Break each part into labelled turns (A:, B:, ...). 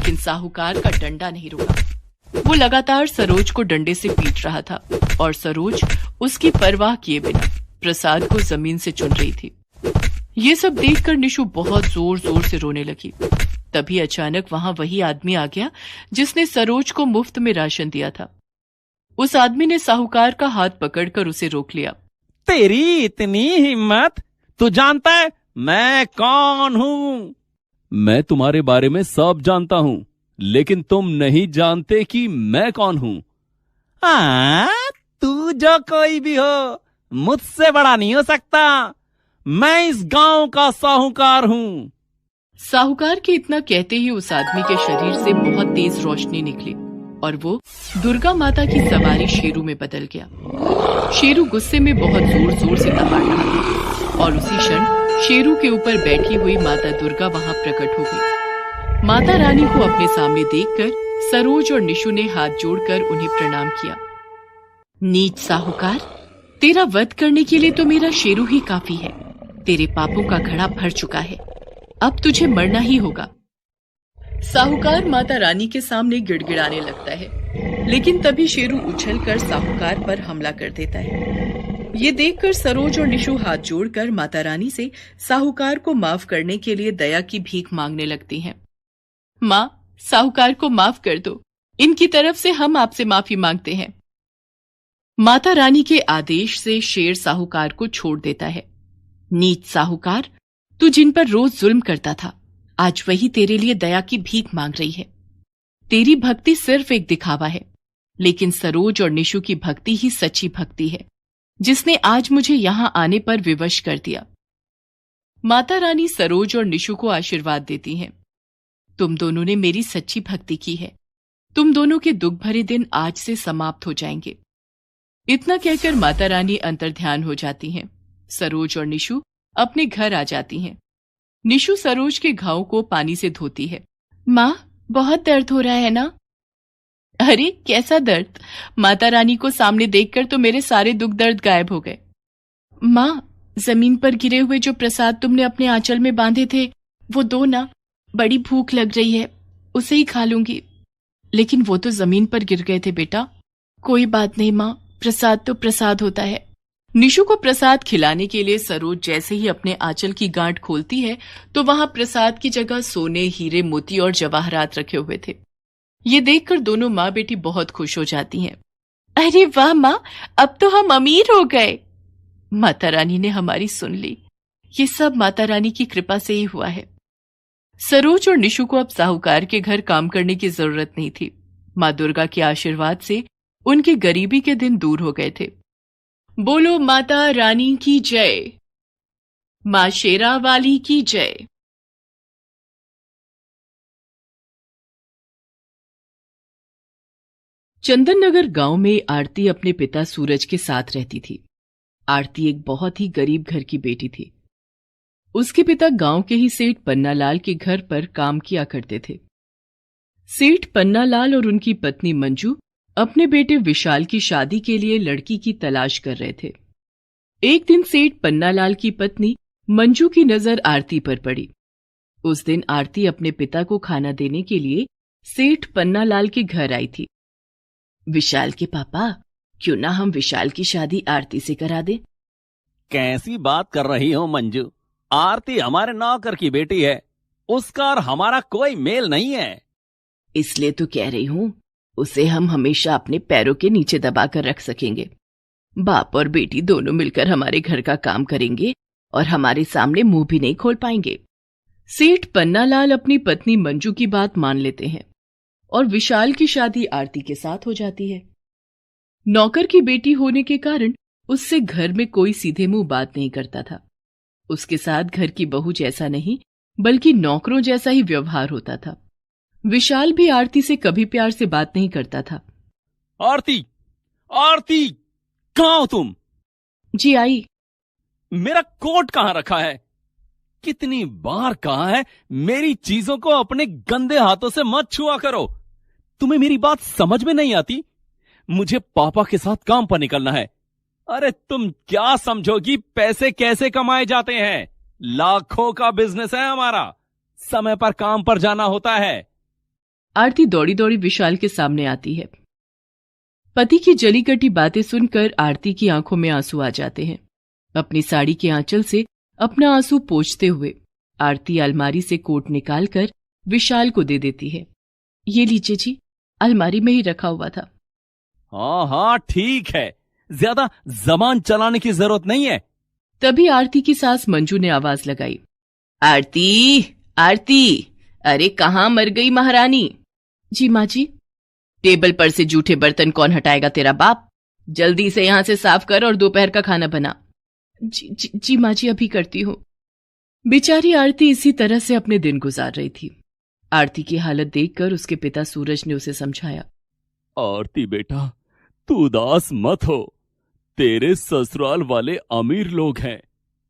A: लेकिन साहूकार का डंडा नहीं रुका। वो लगातार सरोज को डंडे से पीट रहा था और सरोज उसकी परवाह किए बिना प्रसाद को जमीन से चुन रही थी। ये सब देखकर निशु बहुत जोर जोर से रोने लगी। तभी अचानक वहां वही आदमी आ गया जिसने सरोज को मुफ्त में राशन दिया था। उस आदमी ने साहूकार का हाथ पकड़कर उसे रोक लिया।
B: तेरी इतनी हिम्मत! तू जानता है मैं कौन हूँ?
C: मैं तुम्हारे बारे में सब जानता हूँ, लेकिन तुम नहीं जानते कि मैं कौन हूँ।
B: तू जो कोई भी हो, मुझसे बड़ा नहीं हो सकता। मैं इस गांव का साहूकार हूँ।
A: साहूकार के इतना कहते ही उस आदमी के शरीर से बहुत तेज रोशनी निकली और वो दुर्गा माता की सवारी शेरू में बदल गया। शेरू गुस्से में बहुत जोर जोर से दहाड़ रहा था और उसी क्षण शेरू के ऊपर बैठी हुई माता दुर्गा वहां प्रकट हो गई। माता रानी को अपने सामने देखकर सरोज और निशु ने हाथ जोड़कर उन्हें प्रणाम किया। नीच साहूकार, तेरा वध करने के लिए तो मेरा शेरू ही काफी है। तेरे पापों का घड़ा भर चुका है, अब तुझे मरना ही होगा। साहूकार माता रानी के सामने गिड़गिड़ाने लगता है, लेकिन तभी शेरू उछलकर साहूकार पर हमला कर देता है। ये देखकर सरोज और निशु हाथ जोड़कर माता रानी से साहूकार को माफ करने के लिए दया की भीख मांगने लगती हैं। माँ, साहूकार को माफ कर दो, इनकी तरफ से हम आपसे माफी मांगते हैं। माता रानी के आदेश से शेर साहूकार को छोड़ देता है। नीच साहूकार, तू जिन पर रोज जुल्म करता था, आज वही तेरे लिए दया की भीख मांग रही है। तेरी भक्ति सिर्फ एक दिखावा है, लेकिन सरोज और निशु की भक्ति ही सच्ची भक्ति है, जिसने आज मुझे यहां आने पर विवश कर दिया। माता रानी सरोज और निशु को आशीर्वाद देती हैं। तुम दोनों ने मेरी सच्ची भक्ति की है। तुम दोनों के दुख भरे दिन आज से समाप्त हो जाएंगे। इतना कहकर माता रानी अंतर्ध्यान हो जाती हैं। सरोज और निशु अपने घर आ जाती हैं। निशु सरोज के घाव को पानी से धोती है। माँ, बहुत दर्द हो रहा है ना? अरे कैसा दर्द? माता रानी को सामने देखकर तो मेरे सारे दुख दर्द गायब हो गए। माँ, जमीन पर गिरे हुए जो प्रसाद तुमने अपने आंचल में बांधे थे, वो दो ना। बड़ी भूख लग रही है, उसे ही खा लूंगी। लेकिन वो तो जमीन पर गिर गए थे बेटा। कोई बात नहीं माँ, प्रसाद तो प्रसाद होता है। निशु को प्रसाद खिलाने के लिए सरोज जैसे ही अपने आंचल की गांठ खोलती है तो वहां प्रसाद की जगह सोने, हीरे, मोती और जवाहरात रखे हुए थे। ये देखकर दोनों माँ बेटी बहुत खुश हो जाती हैं। अरे वाह माँ, अब तो हम अमीर हो गए। माता रानी ने हमारी सुन ली। ये सब माता रानी की कृपा से ही हुआ है। सरोज और निशु को अब साहूकार के घर काम करने की जरूरत नहीं थी। माँ दुर्गा के आशीर्वाद से उनके गरीबी के दिन दूर हो गए थे। बोलो माता रानी की जय, माँ शेरा वाली की जय। चंदन नगर गांव में आरती अपने पिता सूरज के साथ रहती थी। आरती एक बहुत ही गरीब घर की बेटी थी। उसके पिता गांव के ही सेठ पन्नालाल के घर पर काम किया करते थे। सेठ पन्नालाल और उनकी पत्नी मंजू अपने बेटे विशाल की शादी के लिए लड़की की तलाश कर रहे थे। एक दिन सेठ पन्नालाल की पत्नी मंजू की नजर आरती पर पड़ी। उस दिन आरती अपने पिता को खाना देने के लिए सेठ पन्नालाल के घर आई थी। विशाल के पापा, क्यों ना हम विशाल की शादी आरती से करा दें?
B: कैसी बात कर रही हो मंजू? आरती हमारे नौकर की बेटी है, उसका और हमारा कोई मेल नहीं है।
A: इसलिए तो कह रही हूं, उसे हम हमेशा अपने पैरों के नीचे दबाकर रख सकेंगे। बाप और बेटी दोनों मिलकर हमारे घर का काम करेंगे और हमारे सामने मुंह भी नहीं खोल पाएंगे। सेठ पन्नालाल अपनी पत्नी मंजू की बात मान लेते हैं और विशाल की शादी आरती के साथ हो जाती है। नौकर की बेटी होने के कारण उससे घर में कोई सीधे मुंह बात नहीं करता था। उसके साथ घर की बहू जैसा नहीं, बल्कि नौकरों जैसा ही व्यवहार होता था। विशाल भी आरती से कभी प्यार से बात नहीं करता था।
B: आरती, आरती, कहाँ हो तुम?
A: जी आई।
B: मेरा कोट कहाँ रखा है? कितनी बार कहा है मेरी चीजों को अपने गंदे हाथों से मत छुआ करो। तुम्हें मेरी बात समझ में नहीं आती? मुझे पापा के साथ काम पर निकलना है। अरे तुम क्या समझोगी पैसे कैसे कमाए जाते हैं? लाखों का बिजनेस है हमारा, समय पर काम पर जाना होता है।
A: आरती दौड़ी दौड़ी विशाल के सामने आती है। पति की जली कटी बातें सुनकर आरती की आंखों में आंसू आ जाते हैं। अपनी साड़ी के आंचल से अपना आंसू पोंछते हुए आरती अलमारी से कोट निकालकर विशाल को दे देती है। ये लीजिए जी, अलमारी में ही रखा हुआ था।
B: हाँ हाँ ठीक है, ज्यादा जबान चलाने की जरूरत नहीं है।
A: तभी आरती की सास मंजू ने आवाज लगाई, आरती आरती, अरे कहाँ मर गई महारानी? जी माँ जी। टेबल पर से जूठे बर्तन कौन हटाएगा? तेरा बाप। जल्दी से यहां से साफ कर और दोपहर का खाना बना। जी माँ जी, अभी करती हूँ। बेचारी आरती इसी तरह से अपने दिन गुजार रही थी। आरती की हालत देखकर उसके पिता सूरज ने उसे समझाया,
C: आरती बेटा, तू उदास मत हो। तेरे ससुराल वाले अमीर लोग हैं।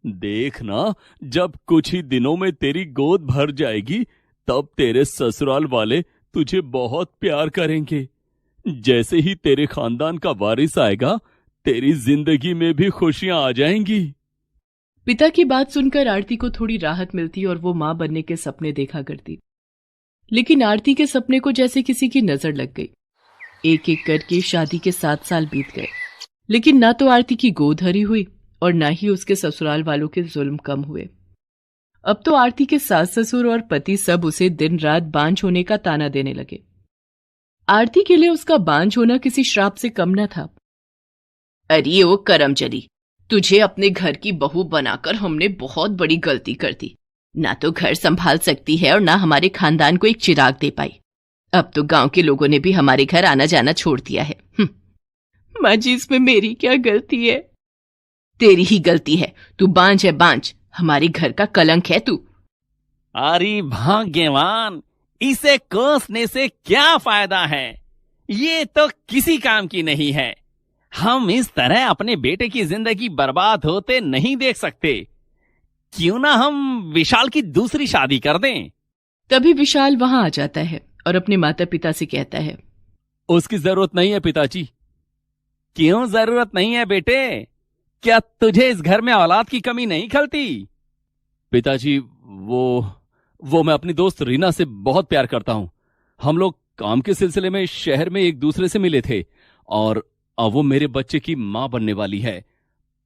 C: देखना, जब कुछ ही दिनों में तेरी गोद भर जाएगी तब तेरे ससुराल वाले तुझे बहुत प्यार करेंगे। जैसे ही तेरे खानदान का वारिस आएगा, तेरी जिंदगी में भी खुशियां आ जाएंगी।
A: पिता की बात सुनकर आरती को थोड़ी राहत मिलती और वो मां बनने के सपने देखा करती। लेकिन आरती के सपने को जैसे किसी की नजर लग गई। एक एक करके शादी के 7 साल बीत गए, लेकिन ना तो आरती की गोद हरी हुई और ना ही उसके ससुराल वालों के जुल्म कम हुए। अब तो आरती के सास ससुर और पति सब उसे दिन रात बांझ होने का ताना देने लगे। आरती के लिए उसका बांझ होना किसी श्राप से कम न था। अरे ओ करमचली, तुझे अपने घर की बहू बनाकर हमने बहुत बड़ी गलती कर दी। ना तो घर संभाल सकती है और ना हमारे खानदान को एक चिराग दे पाई। अब तो गांव के लोगों ने भी हमारे घर आना जाना छोड़ दिया है। माँ जी, इसमें मेरी क्या गलती है? तेरी ही गलती है। तू बांझ है, बांझ। हमारे घर का कलंक है तू।
B: अरे भाग्यवान, इसे कोसने से क्या फायदा है? ये तो किसी काम की नहीं है। हम इस तरह अपने बेटे की जिंदगी बर्बाद होते नहीं देख सकते। क्यों ना हम विशाल की दूसरी शादी कर दें?
A: तभी विशाल वहां आ जाता है और अपने माता पिता से कहता है,
C: उसकी जरूरत नहीं है पिताजी।
B: क्यों जरूरत नहीं है बेटे? क्या तुझे इस घर में औलाद की कमी नहीं खलती?
C: पिताजी, वो मैं अपनी दोस्त रीना से बहुत प्यार करता हूं। हम लोग काम के सिलसिले में शहर में एक दूसरे से मिले थे और अब वो मेरे बच्चे की मां बनने वाली है।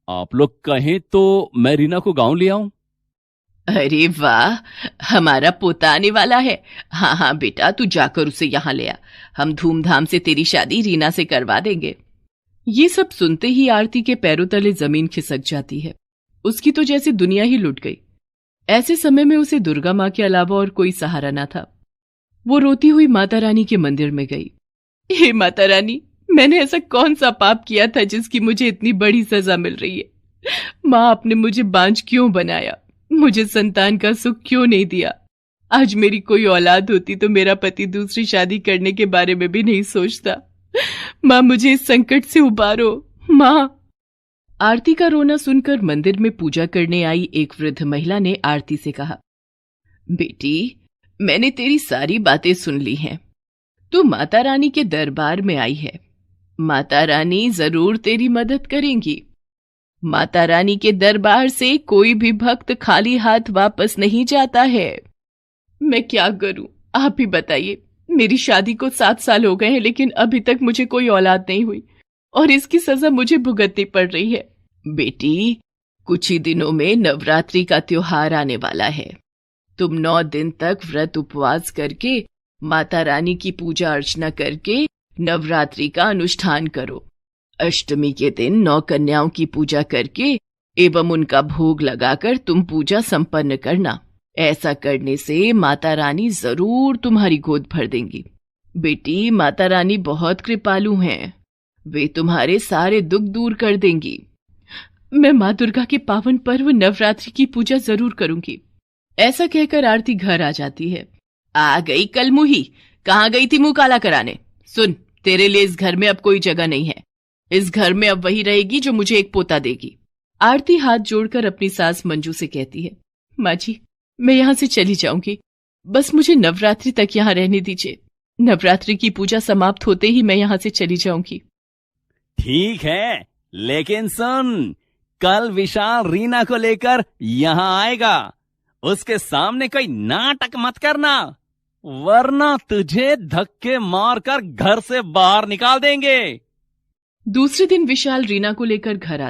C: आप लोग कहें तो मैं रीना को गांव ले आऊं?
A: अरे वाह, हमारा पोता आने वाला है। हाँ हाँ बेटा, तू जाकर उसे यहाँ ले आ। हम धूमधाम से तेरी शादी रीना से करवा देंगे। ये सब सुनते ही आरती के पैरों तले जमीन खिसक जाती है। उसकी तो जैसे दुनिया ही लुट गई। ऐसे समय में उसे दुर्गा माँ के अलावा और कोई सहारा न था। वो रोती हुई माता रानी के मंदिर में गई। हे माता रानी, मैंने ऐसा कौन सा पाप किया था जिसकी मुझे इतनी बड़ी सजा मिल रही है? माँ, आपने मुझे बांझ क्यों बनाया? मुझे संतान का सुख क्यों नहीं दिया? आज मेरी कोई औलाद होती तो मेरा पति दूसरी शादी करने के बारे में भी नहीं सोचता। माँ, मुझे इस संकट से उबारो। माँ। आरती का रोना सुनकर मंदिर में पूजा करने आई एक वृद्ध महिला ने आरती से कहा, बेटी, मैंने तेरी सारी बातें सुन ली हैं। तू माता रानी के दरबार में आई है। माता रानी जरूर तेरी मदद करेंगी। माता रानी के दरबार से कोई भी भक्त खाली हाथ वापस नहीं जाता है। मैं क्या करूं, आप ही बताइए। मेरी शादी को 7 साल हो गए हैं, लेकिन अभी तक मुझे कोई औलाद नहीं हुई और इसकी सजा मुझे भुगतनी पड़ रही है। बेटी, कुछ ही दिनों में नवरात्रि का त्योहार आने वाला है। तुम 9 दिन तक व्रत उपवास करके माता रानी की पूजा अर्चना करके नवरात्रि का अनुष्ठान करो। अष्टमी के दिन 9 कन्याओं की पूजा करके एवं उनका भोग लगाकर तुम पूजा संपन्न करना। ऐसा करने से माता रानी जरूर तुम्हारी गोद भर देंगी। बेटी, माता रानी बहुत कृपालु हैं। वे तुम्हारे सारे दुख दूर कर देंगी। मैं माँ दुर्गा के पावन पर्व नवरात्रि की पूजा जरूर करूंगी। ऐसा कहकर आरती घर आ जाती है। आ गई कलमुही, कहाँ गई थी मुंह काला कराने? सुन, तेरे लिए इस घर में अब कोई जगह नहीं है। इस घर में अब वही रहेगी जो मुझे एक पोता देगी। आरती हाथ जोड़कर अपनी सास मंजू से कहती है, माँ जी, मैं यहाँ से चली जाऊंगी। बस मुझे नवरात्रि तक यहाँ रहने दीजिए। नवरात्रि की पूजा समाप्त होते ही मैं यहाँ से चली जाऊंगी।
B: ठीक है, लेकिन सुन, कल विशाल रीना को लेकर यहाँ आएगा। उसके सामने कोई नाटक मत करना, वरना तुझे धक्के मारकर घर से बाहर निकाल देंगे।
A: दूसरे दिन विशाल रीना को लेकर घर आता